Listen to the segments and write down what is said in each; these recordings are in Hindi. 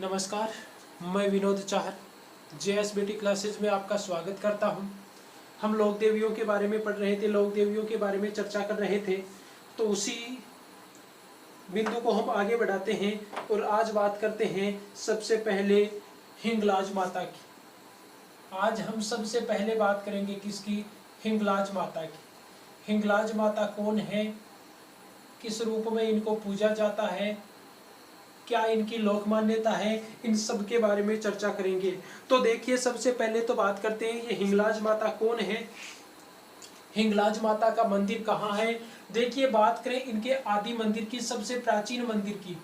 नमस्कार, मैं विनोद चाहर JSBT क्लासेज में आपका स्वागत करता हूं। हम लोक देवियों के बारे में पढ़ रहे थे, लोक देवियों के बारे में चर्चा कर रहे थे, तो उसी बिंदु को हम आगे बढ़ाते हैं और आज बात करते हैं सबसे पहले हिंगलाज माता की। आज हम सबसे पहले बात करेंगे किसकी? हिंगलाज माता की। हिंगलाज माता कौन है, किस रूप में इनको पूजा जाता है, क्या इनकी लोक मान्यता है, इन सब के बारे में चर्चा करेंगे। तो देखिए, सबसे पहले तो बात करते हैं ये हिंगलाज माता कौन है, हिंगलाज माता का मंदिर कहाँ है। देखिए, बात करें इनके आदि मंदिर की, सबसे प्राचीन मंदिर की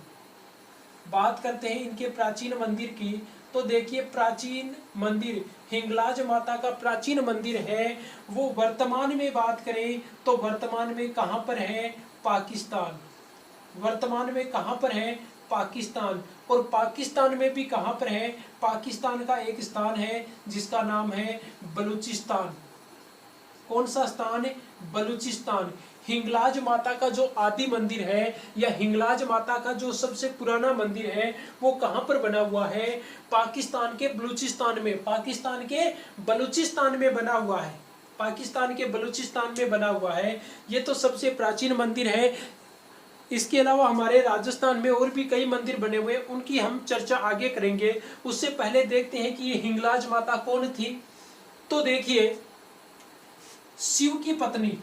बात करते हैं, इनके प्राचीन मंदिर की। तो देखिए, प्राचीन मंदिर हिंगलाज माता का प्राचीन मंदिर है, वो वर्तमान में बात करें तो वर्तमान में कहाँ पर है? पाकिस्तान। वर्तमान में कहाँ पर है? पाकिस्तान। और पाकिस्तान में भी कहाँ पर है? पाकिस्तान का एक स्थान है जिसका नाम है बलूचिस्तान। कौन सा स्थान है? बलूचिस्तान। हिंगलाज माता का जो आदि मंदिर है या हिंगलाज माता का जो सबसे पुराना मंदिर है वो कहाँ पर बना हुआ है? पाकिस्तान के बलूचिस्तान में। पाकिस्तान के बलूचिस्तान में बना हुआ है। पाकिस्तान के बलूचिस्तान में बना हुआ है। ये तो सबसे प्राचीन मंदिर है। इसके अलावा हमारे राजस्थान में और भी कई मंदिर बने हुए हैं, उनकी हम चर्चा आगे करेंगे। उससे पहले देखते हैं कि ये हिंगलाज माता कौन थी। तो देखिए, शिव की पत्नी,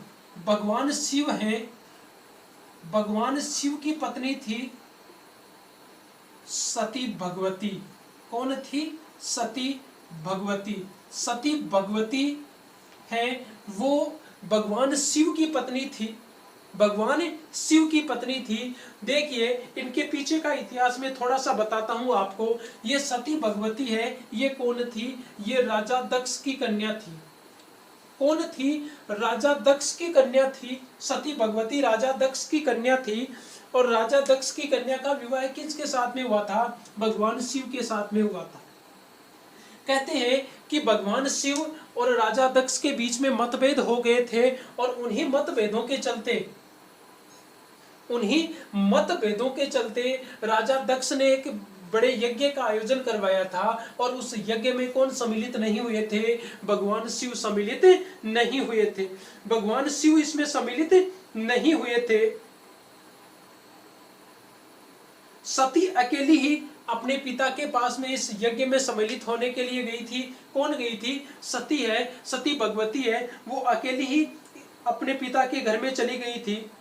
भगवान शिव हैं, भगवान शिव की पत्नी थी सती भगवती। कौन थी? सती भगवती। सती भगवती है, वो भगवान शिव की पत्नी थी, भगवान शिव की पत्नी थी। देखिए, इनके पीछे का इतिहास में थोड़ा सा बताता हूं आपको। ये सती भगवती है, ये कौन थी? ये राजा दक्ष की कन्या थी। कौन थी? राजा दक्ष की कन्या थी। सती भगवती राजा दक्ष की कन्या थी। और राजा दक्ष की कन्या का विवाह किसके साथ में हुआ था? भगवान शिव के साथ में हुआ था। कहते हैं कि भगवान शिव और राजा दक्ष के बीच में मतभेद हो गए थे, और उन्हीं मतभेदों के चलते राजा दक्ष ने एक बड़े यज्ञ का आयोजन करवाया था, और उस यज्ञ में कौन सम्मिलित नहीं हुए थे? भगवान शिव सम्मिलित नहीं हुए थे। भगवान शिव इसमें सम्मिलित नहीं हुए थे। सती अकेली ही अपने पिता के पास में इस यज्ञ में सम्मिलित होने के लिए गई थी। कौन गई थी? सती है, सती भगवती है, वो अकेली ही अपने पिता के घर में चली गई थी।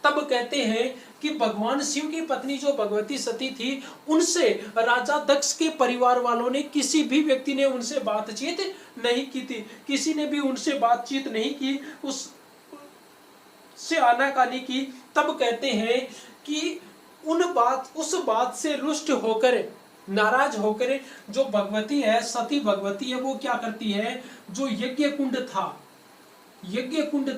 तब कहते हैं कि भगवान शिव की पत्नी जो भगवती सती थी, उनसे राजा दक्ष के परिवार वालों ने, किसी भी व्यक्ति ने उनसे बातचीत नहीं की थी। किसी ने भी उनसे बातचीत नहीं की, उससे आनाकानी की। तब कहते हैं कि उस बात से रुष्ट होकर, नाराज होकर, जो भगवती है, सती भगवती है, वो क्या करती है? जो यज्ञ कुंड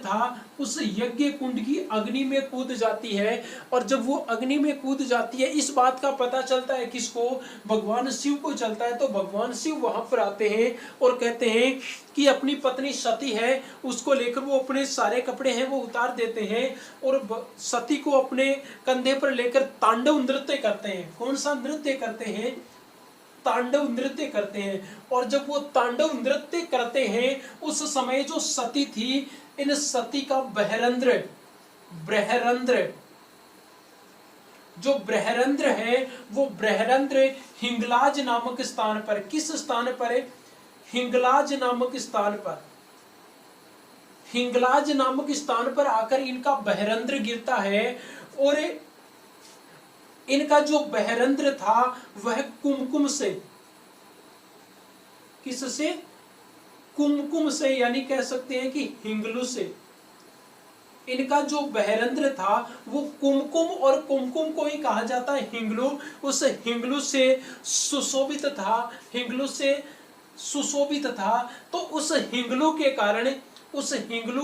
था, उस यज्ञ कुंड की अग्नि में कूद जाती है। और जब वो अग्नि में कूद जाती है, इस बात का पता चलता है किसको? भगवान शिव को चलता है। तो भगवान शिव वहां पर आते हैं और कहते हैं कि अपनी पत्नी सती है, उसको लेकर वो अपने सारे कपड़े हैं वो उतार देते हैं, और सती को अपने कंधे पर लेकर तांडव नृत्य करते हैं। कौन सा नृत्य करते हैं? तांडव नृत्य करते हैं। और जब वो तांडव नृत्य करते हैं, उस समय जो सती थी, इन सती का बृहरंध्र जो बृहरंध्र है, वो बृहरंध्र हिंगलाज नामक स्थान पर, किस स्थान पर? हिंगलाज नामक स्थान पर, हिंगलाज नामक स्थान पर आकर इनका बृहरंध्र गिरता है। और इनका जो बृहरंध्र था वह कुमकुम से, किससे? कुमकुम से, यानी कह सकते हैं कि हिंगलू से। इनका जो बृहरंध्र था वो कुमकुम, और कुमकुम को ही कहा जाता है हिंगलू। उस हिंगलू से सुशोभित था, हिंगलू से सुशोभित था। तो उस हिंगलू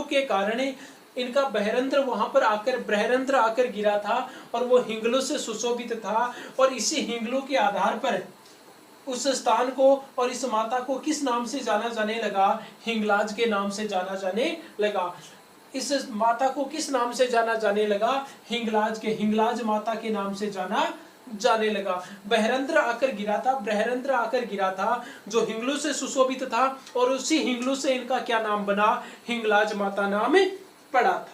के कारण इनका बृहरंध्र आकर गिरा था, और वो हिंगलू से सुशोभित था। और इसी हिंगलू के आधार पर उस स्थान को और इस माता को किस नाम से जाना जाने लगा? हिंगलाज के नाम से जाना जाने लगा। इस माता को किस नाम से जाना जाने लगा? हिंगलाज माता के नाम से जाना जाने लगा। बृहरंध्र आकर गिरा था, बृहरंध्र आकर गिरा था जो हिंगलू से सुशोभित था, और उसी हिंगलू से इनका क्या नाम बना, हिंगलाज माता नाम पड़ा था।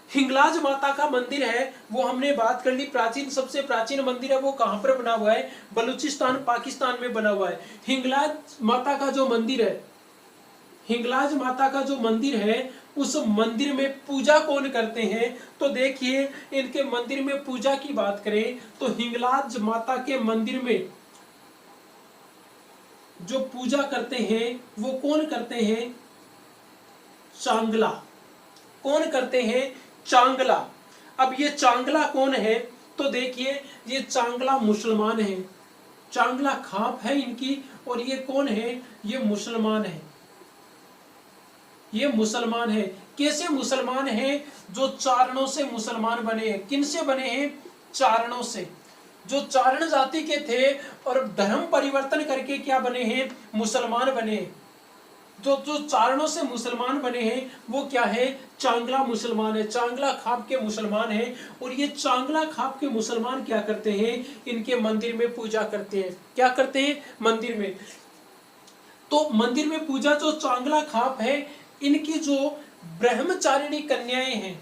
हिंगलाज माता का मंदिर है वो हमने बात कर ली, प्राचीन, सबसे प्राचीन मंदिर है वो कहां पर बना हुआ है, बलूचिस्तान पाकिस्तान में बना हुआ है। हिंगलाज माता का जो मंदिर है, हिंगलाज माता का जो मंदिर है, उस मंदिर में पूजा कौन करते हैं, तो देखिए इनके मंदिर में पूजा की बात करें तो हिंगलाज माता के मंदिर में जो पूजा करते हैं वो कौन करते हैं, चांगला। कौन करते हैं, चांगला। अब ये चांगला कौन है, तो देखिए ये चांगला मुसलमान है, चांगला खाप है इनकी, और ये कौन है, ये मुसलमान है, ये मुसलमान है। कैसे मुसलमान है, जो चारणों से मुसलमान बने हैं। किन से बने हैं, चारणों से, जो चारण जाति के थे और धर्म परिवर्तन करके क्या बने हैं, मुसलमान बने। जो जो चारणों से मुसलमान बने हैं वो क्या है, चांगला मुसलमान है, चांगला खाप के मुसलमान है। और ये चांगला खाप के मुसलमान क्या करते हैं, इनके मंदिर में पूजा करते हैं। क्या करते हैं, मंदिर में। तो मंदिर में पूजा जो चांगला खाप है, इनकी जो ब्रह्मचारिणी कन्याएं हैं,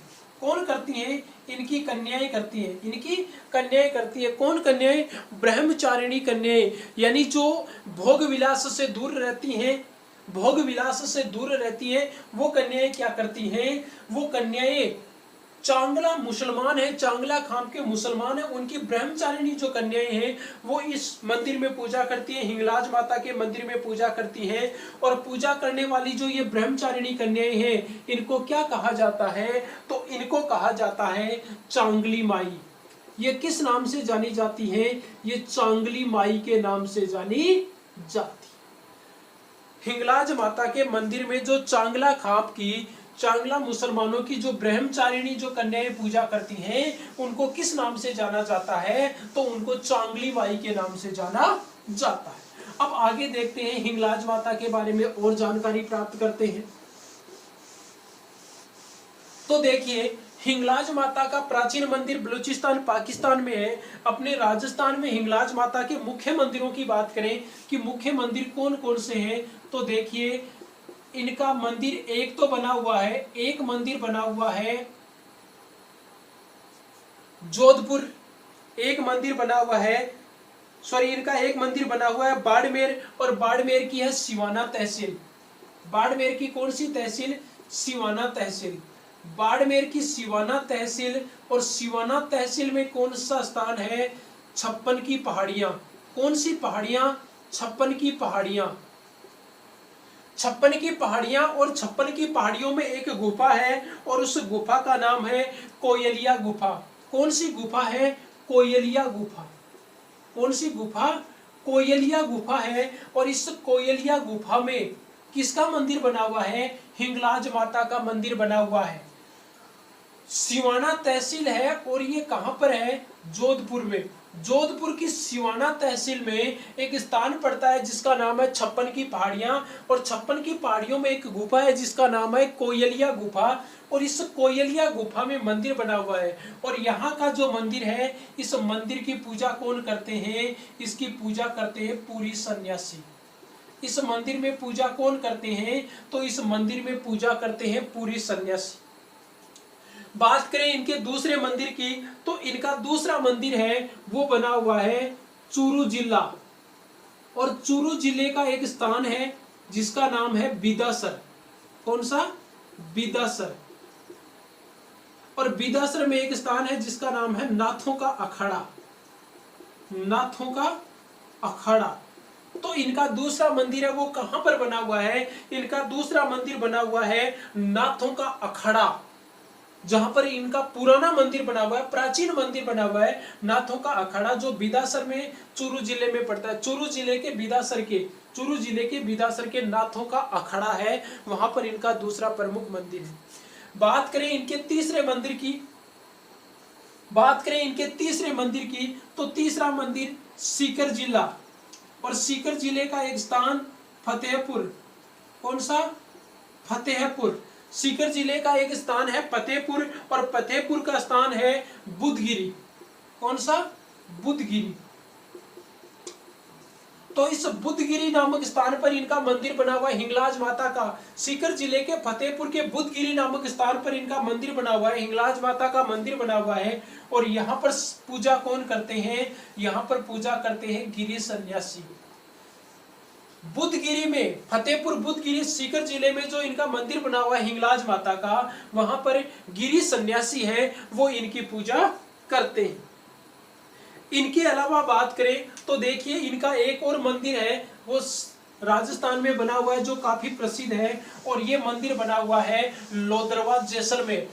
कौन करती हैं, इनकी कन्याएं करती हैं, इनकी कन्याएं करती है। कौन कन्याएं, ब्रह्मचारिणी कन्याएं, यानी जो भोग विलास से दूर रहती हैं, भोग विलास से दूर रहती है, वो कन्याएं क्या करती हैं, वो कन्याएं, चांगला मुसलमान है, चांगला खाम के मुसलमान है, उनकी ब्रह्मचारिणी जो कन्याएं हैं वो इस मंदिर में पूजा करती हैं, हिंगलाज माता के मंदिर में पूजा करती हैं। और पूजा करने वाली जो ये ब्रह्मचारिणी कन्याएं हैं, इनको क्या कहा जाता है, तो इनको कहा जाता है चांगली माई। ये किस नाम से जानी जाती है, ये चांगली माई के नाम से जानी जाती। हिंगलाज माता के मंदिर में जो चांगला खाप की, चांगला मुसलमानों की जो ब्रह्मचारिणी जो कन्याएं पूजा करती हैं, उनको किस नाम से जाना जाता है, तो उनको चांगली माई के नाम से जाना जाता है। अब आगे देखते हैं, हिंगलाज माता के बारे में और जानकारी प्राप्त करते हैं। तो देखिए हिंगलाज माता का प्राचीन मंदिर बलूचिस्तान पाकिस्तान में है। अपने राजस्थान में हिंगलाज माता के मुख्य मंदिरों की बात करें कि मुख्य मंदिर कौन कौन से हैं, तो देखिए इनका मंदिर एक तो बना हुआ है, एक मंदिर बना हुआ है जोधपुर, एक मंदिर बना हुआ है, सॉरी इनका एक मंदिर बना हुआ है बाड़मेर, और बाड़मेर की है सिवाना तहसील। बाड़मेर की कौन सी तहसील, सिवाना तहसील। बाड़मेर की सिवाना तहसील, और सिवाना तहसील में कौन सा स्थान है, 56 की पहाड़ियां। कौन सी पहाड़ियां, 56 की पहाड़ियां। 56 की पहाड़ियां, और 56 की पहाड़ियों में एक गुफा है, और उस गुफा का नाम है कोयलिया गुफा। कौन सी गुफा है, कोयलिया गुफा। कौन सी गुफा, कोयलिया गुफा है। और इस कोयलिया गुफा में किसका मंदिर बना हुआ है, हिंगलाज माता का मंदिर बना हुआ है। सिवाना तहसील है, और ये कहां पर है, जोधपुर में। जोधपुर की सिवाना तहसील में एक स्थान पड़ता है जिसका नाम है 56 की पहाड़ियां, और 56 की पहाड़ियों में एक गुफा है जिसका नाम है कोयलिया गुफा। और इस कोयलिया गुफा में मंदिर बना हुआ है। और यहाँ का जो मंदिर है, इस मंदिर की पूजा कौन करते हैं, इसकी पूजा करते हैं पूरी सन्यासी। इस मंदिर में पूजा कौन करते हैं, तो इस मंदिर में पूजा करते हैं पूरी सन्यासी। बात करें इनके दूसरे मंदिर की, तो इनका दूसरा मंदिर है वो बना हुआ है चूरू जिला, और चूरू जिले का एक स्थान है जिसका नाम है बिदासर। कौन सा, बिदासर। और बिदासर में एक स्थान है जिसका नाम है नाथों का अखाड़ा, नाथों का अखाड़ा। तो इनका दूसरा मंदिर है वो कहां पर बना हुआ है, इनका दूसरा मंदिर बना हुआ है नाथों का अखाड़ा, जहां पर इनका पुराना मंदिर बना हुआ है, प्राचीन मंदिर बना हुआ है नाथों का अखाड़ा, जो बिदासर में चूरू जिले में पड़ता है। चूरू जिले के बिदासर के नाथों का अखाड़ा है, वहां पर इनका दूसरा प्रमुख मंदिर है। बात करें इनके तीसरे मंदिर की, तो तीसरा मंदिर सीकर जिला, और सीकर जिले का एक स्थान फतेहपुर। कौन सा, फतेहपुर। सीकर जिले का एक स्थान है फतेहपुर, और फतेहपुर का स्थान है बुधगिरी। कौन सा? बुधगिरी। तो इस बुधगिरी नामक स्थान पर इनका मंदिर बना हुआ है हिंगलाज माता का। सीकर जिले के फतेहपुर के बुधगिरी नामक स्थान पर इनका मंदिर बना हुआ है, हिंगलाज माता का मंदिर बना हुआ है। और यहाँ पर पूजा कौन करते हैं? यहाँ पर पूजा करते हैं गिरी सन्यासी। बुधगिरी में, फतेहपुर बुधगिरी सीकर जिले में जो इनका मंदिर बना हुआ है हिंगलाज माता का, वहां पर गिरी सन्यासी है, वो इनकी पूजा करते हैं। इनके अलावा बात करें तो देखिए इनका एक और मंदिर है, वो राजस्थान में बना हुआ है, जो काफी प्रसिद्ध है। और ये मंदिर बना हुआ है लोदरवा जैसलमेर।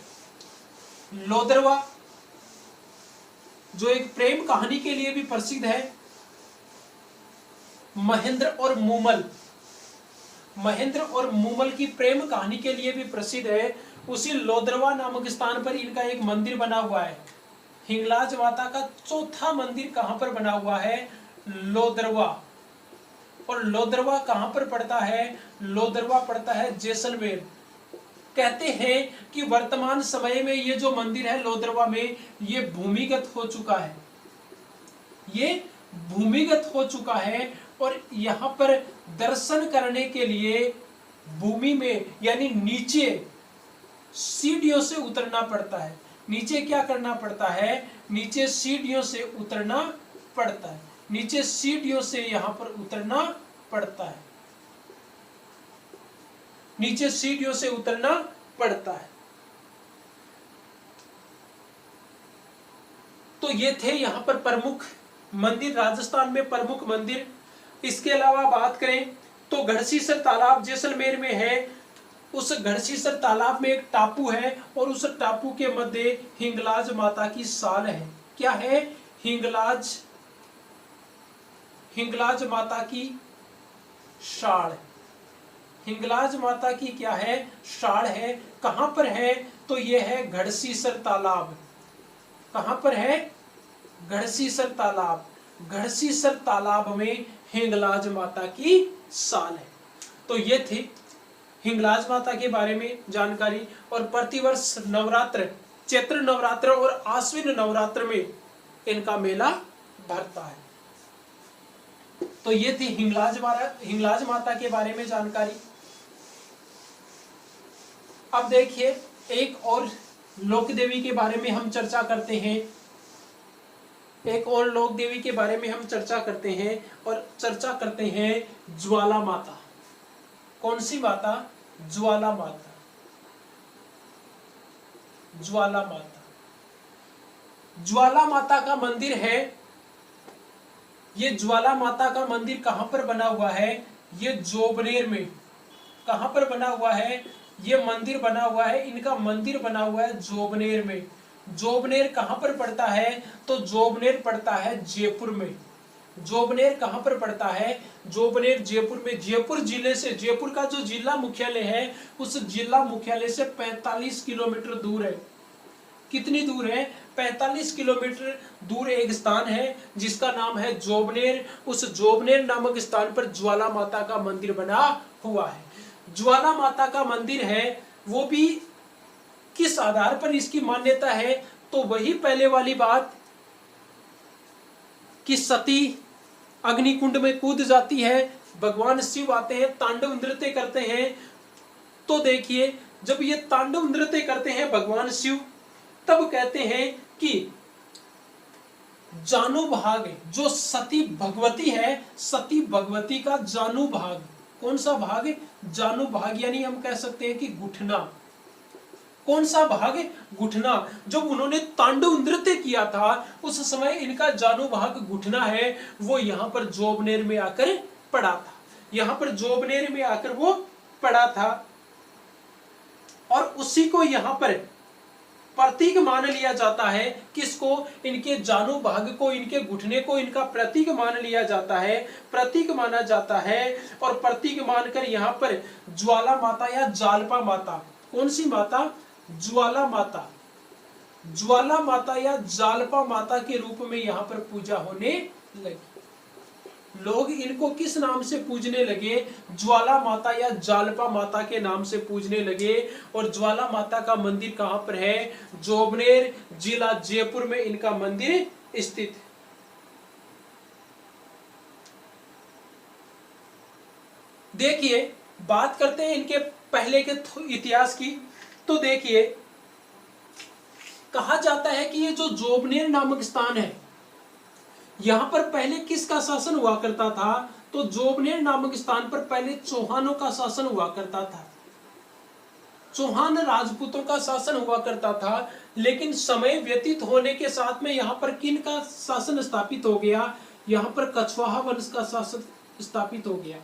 लोदरवा जो एक प्रेम कहानी के लिए भी प्रसिद्ध है। महेंद्र और मूमल, महेंद्र और मूमल की प्रेम कहानी के लिए भी प्रसिद्ध है। उसी लोदरवा नामक स्थान पर इनका एक मंदिर बना हुआ है। हिंगलाज माता का चौथा मंदिर कहां पर बना हुआ है? लोदरवा। और लोदरवा कहां पर पड़ता है? लोदरवा पड़ता है जैसलमेर। कहते हैं कि वर्तमान समय में ये जो मंदिर है लोदरवा में, ये भूमिगत हो चुका है, ये भूमिगत हो चुका है। और यहाँ पर दर्शन करने के लिए भूमि में यानी नीचे सीढ़ियों से उतरना पड़ता है। नीचे क्या करना पड़ता है? नीचे सीढ़ियों से उतरना पड़ता है। नीचे सीढ़ियों से यहाँ पर उतरना पड़ता है, नीचे सीढ़ियों से उतरना पड़ता है। तो ये थे यहाँ पर प्रमुख मंदिर, राजस्थान में प्रमुख मंदिर। इसके अलावा बात करें तो गढ़सीसर तालाब जैसलमेर में है। उस गढ़सीसर तालाब में एक टापू है और उस टापू के मध्य हिंगलाज माता की साल है। क्या है? हिंगलाज माता की शाल। हिंगलाज माता की क्या है? शाल है। कहां पर है? तो यह है गढ़सीसर तालाब। कहां पर है? गढ़सीसर तालाब। गढ़सीसर तालाब में हिंगलाज माता की साल है। तो ये थी हिंगलाज माता के बारे में जानकारी। और प्रतिवर्ष नवरात्र, चैत्र नवरात्र और आश्विन नवरात्र में इनका मेला भरता है। तो ये थी हिंगलाज माता के बारे में जानकारी। अब देखिए एक और लोक देवी के बारे में हम चर्चा करते हैं। एक और लोक देवी के बारे में हम चर्चा करते हैं और चर्चा करते हैं ज्वाला माता। कौन सी माता? ज्वाला माता। ज्वाला माता, ज्वाला माता का मंदिर है। ये ज्वाला माता का मंदिर कहां पर बना हुआ है? ये जोबनेर में। कहां पर बना हुआ है? ये मंदिर बना हुआ है, इनका मंदिर बना हुआ है जोबनेर में। जोबनेर कहां पर पड़ता है? तो जोबनेर पड़ता है जयपुर में। जोबनेर कहां पर पड़ता है? जोबनेर जयपुर में। जयपुर जिले से, जयपुर का जो जिला मुख्यालय है, उस जिला मुख्यालय से 45 किलोमीटर दूर है। कितनी दूर है? 45 किलोमीटर दूर एक स्थान है जिसका नाम है जोबनेर। उस जोबनेर नामक स्थान पर ज्वाला माता का मंदिर बना हुआ है। ज्वाला माता का मंदिर है, वो भी किस आधार पर इसकी मान्यता है? तो वही पहले वाली बात कि सती अग्निकुंड में कूद जाती है, भगवान शिव आते हैं, तांडव नृत्य करते हैं। तो देखिए जब ये तांडव नृत्य करते हैं भगवान शिव, तब कहते हैं कि जानु भाग, जो सती भगवती है, सती भगवती का जानु भाग। कौन सा भाग? जानु भाग, यानी हम कह सकते हैं कि घुटना। कौन सा भाग? घुटना। जब उन्होंने तांडव नृत्य किया था उस समय इनका जानु भाग घुटना है, वो यहाँ पर जोबनेर में आकर पड़ा था। यहाँ पर जोबनेर में आकर वो पड़ा था और उसी को यहाँ पर प्रतीक मान लिया जाता है। किसको? इनके जानु भाग को, इनके घुटने को इनका प्रतीक मान लिया जाता है, प्रतीक माना जाता है। और प्रतीक मानकर यहाँ पर ज्वाला माता या जालपा माता, कौन सी माता? ज्वाला माता। ज्वाला माता या जालपा माता के रूप में यहाँ पर पूजा होने लगी। लोग इनको किस नाम से पूजने लगे? ज्वाला माता या जालपा माता के नाम से पूजने लगे। और ज्वाला माता का मंदिर कहां पर है? जोबनेर जिला जयपुर में इनका मंदिर स्थित है। देखिए, बात करते हैं इनके पहले के इतिहास की। तो देखिए, कहा जाता है कि ये जो जोबनेर नामक स्थान है, यहां पर पहले किसका शासन हुआ करता था? तो जोबनेर नामक स्थान पर पहले चौहानों का शासन हुआ करता था, चौहान राजपूतों का शासन हुआ करता था। लेकिन समय व्यतीत होने के साथ में यहाँ पर किन का शासन स्थापित हो गया? यहाँ पर कछवाहा वंश का शासन स्थापित हो गया।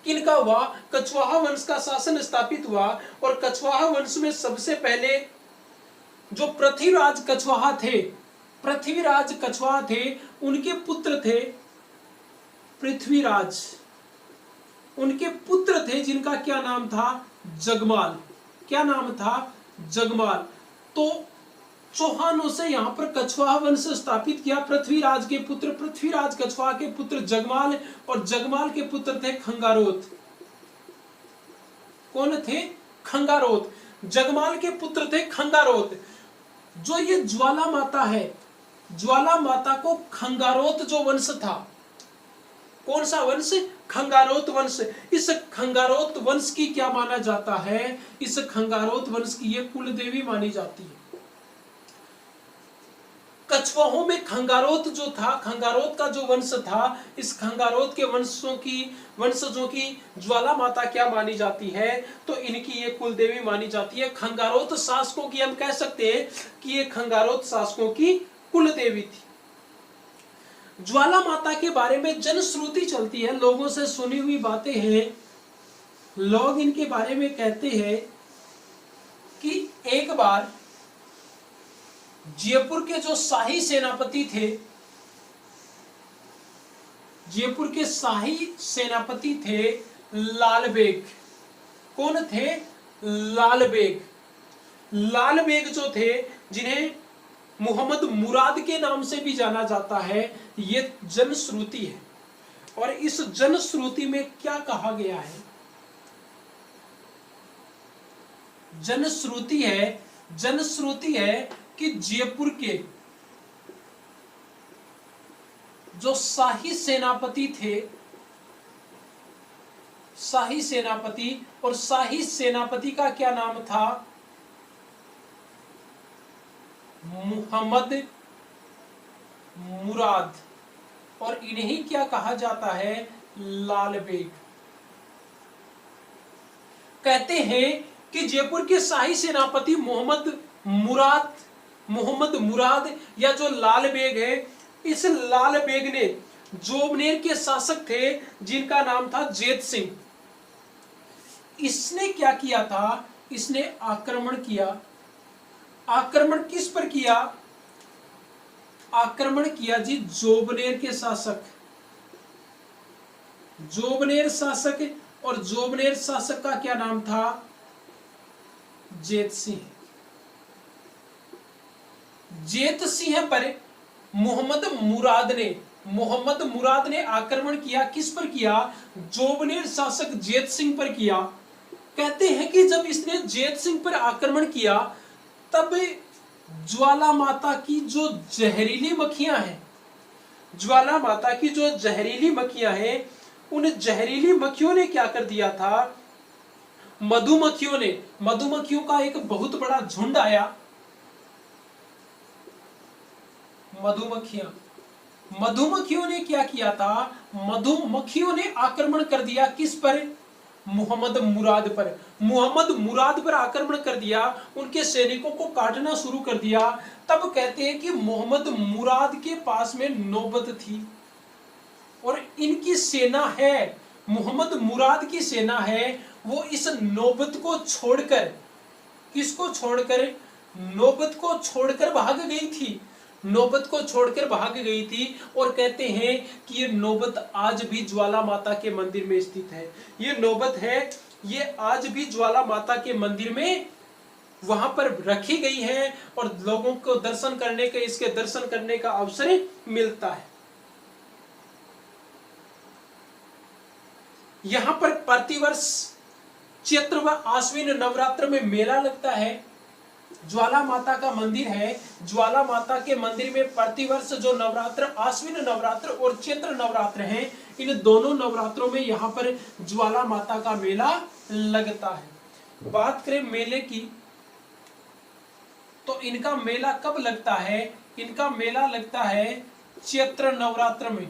किन का हुआ? कछवाहा वंश का शासन स्थापित हुआ। और कछवाहा वंश में सबसे पहले जो पृथ्वीराज कछवाहा थे, पृथ्वीराज कछवाहा थे, उनके पुत्र थे पृथ्वीराज, उनके पुत्र थे जिनका क्या नाम था? जगमाल। क्या नाम था? जगमाल। तो चौहानों से यहां पर कछवाहा वंश स्थापित किया। पृथ्वीराज के पुत्र पृथ्वीराज, कछवाहा के पुत्र जगमाल, और जगमाल के पुत्र थे खंगारोत। कौन थे? खंगारोत। जगमाल के पुत्र थे खंगारोत। जो ये ज्वाला माता है, ज्वाला माता को खंगारोत जो वंश था, कौन सा वंश? खंगारोत वंश। इस खंगारोत वंश की क्या माना जाता है? इस खंगारोत वंश की ये कुल देवी मानी जाती है। कछवाहों में खंगारोत जो था, खंगारोत का जो वंश था, इस खंगारोत के वंशजों की ज्वाला माता क्या मानी जाती है? तो इनकी ये कुल देवी मानी जाती है। खंगारोत शासकों की हम कह सकते हैं कि ये खंगारोत शासकों की कुल देवी थी। ज्वाला माता के बारे में जनश्रुति चलती है, लोगों से सुनी हुई बातें हैं। लोग इनके बारे में कहते हैं कि एक बार जयपुर के जो शाही सेनापति थे, जयपुर के शाही सेनापति थे लाल बेग। कौन थे? लाल बेग। लाल बेग जो थे, जिन्हें मोहम्मद मुराद के नाम से भी जाना जाता है, ये जनश्रुति है। और इस जनश्रुति में क्या कहा गया है? जनश्रुति है कि जयपुर के जो शाही सेनापति थे, शाही सेनापति, और शाही सेनापति का क्या नाम था? मोहम्मद मुराद। और इन्हीं क्या कहा जाता है? लाल बेग। कहते हैं कि जयपुर के शाही सेनापति मोहम्मद मुराद या जो लाल बेग है, इस लाल बेग ने जोबनेर के शासक थे जिनका नाम था जेत सिंह। इसने क्या किया था? इसने आक्रमण किया। आक्रमण किस पर किया? आक्रमण किया जी जोबनेर के शासक, जोबनेर शासक। और जोबनेर शासक का क्या नाम था? जेत सिंह। जेत सिंह पर मोहम्मद मुराद ने आक्रमण किया। किस पर किया? जोबनेर शासक जेत सिंह पर किया। कहते हैं कि जब इसने जेत सिंह पर आक्रमण किया, तब ज्वाला माता की जो जहरीली मक्खियां हैं, ज्वाला माता की जो जहरीली मक्खियां हैं, उन जहरीली मक्खियों ने क्या कर दिया था? मधुमक्खियों का एक बहुत बड़ा झुंड आया। मधुमक्खियों ने क्या किया था? मधुमक्खियों ने आक्रमण कर दिया। किस पर? मोहम्मद मुराद पर आक्रमण कर दिया। उनके सैनिकों को काटना शुरू कर दिया। तब कहते हैं कि मोहम्मद मुराद के पास में नौबत थी, और इनकी सेना है, मोहम्मद मुराद की सेना है, वो इस नौबत को छोड़कर, किसको छोड़कर? नौबत को छोड़कर भाग गई थी। नौबत को छोड़कर भाग गई थी। और कहते हैं कि ये नौबत आज भी ज्वाला माता के मंदिर में स्थित है। ये नौबत है, ये आज भी ज्वाला माता के मंदिर में वहां पर रखी गई है, और लोगों को इसके दर्शन करने का अवसर मिलता है। यहां पर प्रतिवर्ष चैत्र व आश्विन नवरात्र में मेला लगता है। ज्वाला माता का मंदिर है। ज्वाला माता के मंदिर में प्रतिवर्ष जो नवरात्र, आश्विन नवरात्र और चैत्र नवरात्र हैं, इन दोनों नवरात्रों में यहाँ पर ज्वाला माता का मेला लगता है। बात करें मेले की, तो इनका मेला कब लगता है? इनका मेला लगता है चैत्र नवरात्र में।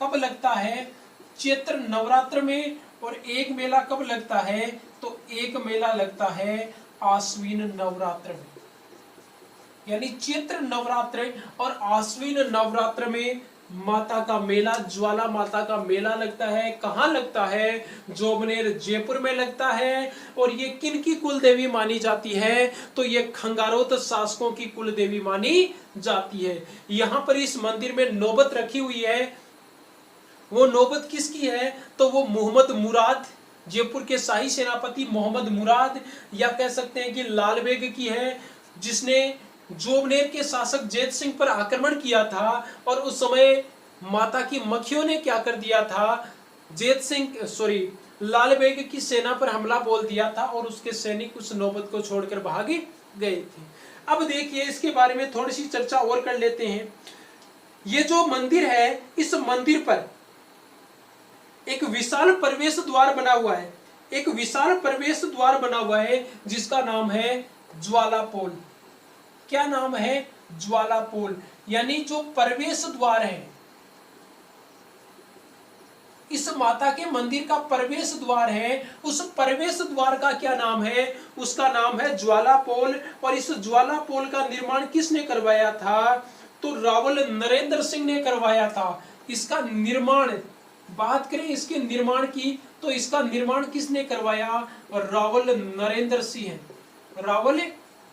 कब लगता है? चैत्र नवरात्र में। और एक मेला कब लगता है? तो एक मेला लगता है आश्विन नवरात्र में। यानी चैत्र नवरात्र और आश्विन नवरात्र में माता का मेला, ज्वाला माता का मेला लगता है। कहाँ लगता है? जोबनेर, जयपुर में लगता है। और ये किन की कुल देवी मानी जाती है? तो ये खंगारोत शासकों की कुल देवी मानी जाती है। यहाँ पर इस मंदिर में नौबत रखी हुई है। वो नौबत किसकी है? तो वो मोहम्मद मुराद, जयपुर के शाही सेनापति मोहम्मद मुराद, या कह सकते हैं कि लाल बेग की है, जिसने जोबनेर के शासक जैत सिंह पर आक्रमण किया था। और उस समय माता की मखियों ने क्या कर दिया था? लाल बेग की सेना पर हमला बोल दिया था और उसके सैनिक उस नौबत को छोड़कर भाग गए थे। अब देखिए, इसके बारे में थोड़ी सी चर्चा और कर लेते हैं। ये जो मंदिर है, इस मंदिर पर एक विशाल प्रवेश द्वार बना हुआ है। एक विशाल प्रवेश द्वार बना हुआ है जिसका नाम है ज्वाला पोल। क्या नाम है? ज्वाला पोल। यानी जो प्रवेश द्वार है, इस माता के मंदिर का प्रवेश द्वार है, उस प्रवेश द्वार का क्या नाम है? उसका नाम है ज्वाला पोल। और इस ज्वाला पोल का निर्माण किसने करवाया था? तो रावल नरेंद्र सिंह ने करवाया था। इसका निर्माण, बात करें इसके निर्माण की, तो इसका निर्माण किसने करवाया? रावल नरेंद्र सिंह है। रावल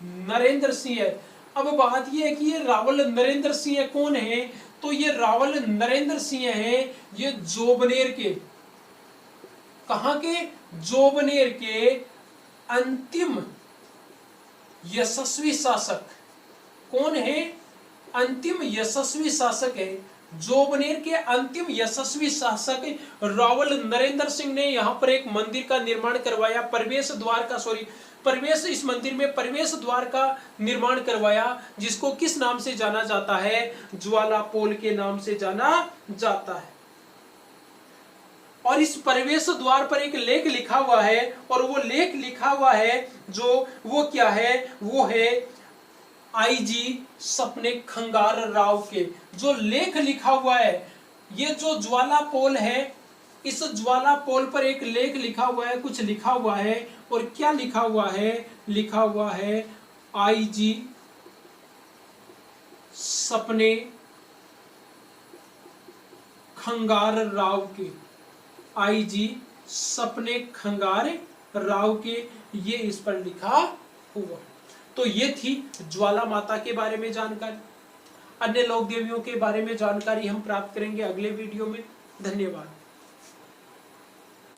नरेंद्र सिंह है। अब बात यह है कि ये रावल नरेंद्र सिंह कौन है? तो ये रावल नरेंद्र सिंह है, ये जोबनेर के, कहां के? जोबनेर के अंतिम यशस्वी शासक। कौन है? अंतिम यशस्वी शासक है। जोबनेर के अंतिम यशस्वी शासक रावल नरेंद्र सिंह ने यहाँ पर एक मंदिर का निर्माण करवाया। इस मंदिर में प्रवेश द्वार का निर्माण करवाया, जिसको किस नाम से जाना जाता है? ज्वाला पोल के नाम से जाना जाता है। और इस प्रवेश द्वार पर एक लेख लिखा हुआ है, और वो लेख लिखा हुआ है जो, वो क्या है? वो है आईजी सपने खंगार राव के। जो लेख लिखा हुआ है, ये जो ज्वाला पोल है, इस ज्वाला पोल पर एक लेख लिखा हुआ है, कुछ लिखा हुआ है। और क्या लिखा हुआ है? लिखा हुआ है आईजी सपने खंगार राव के। आईजी सपने खंगार राव के, ये इस पर लिखा हुआ। तो ये थी ज्वाला माता के बारे में जानकारी। अन्य लोक देवियों के बारे में जानकारी हम प्राप्त करेंगे अगले वीडियो में। धन्यवाद।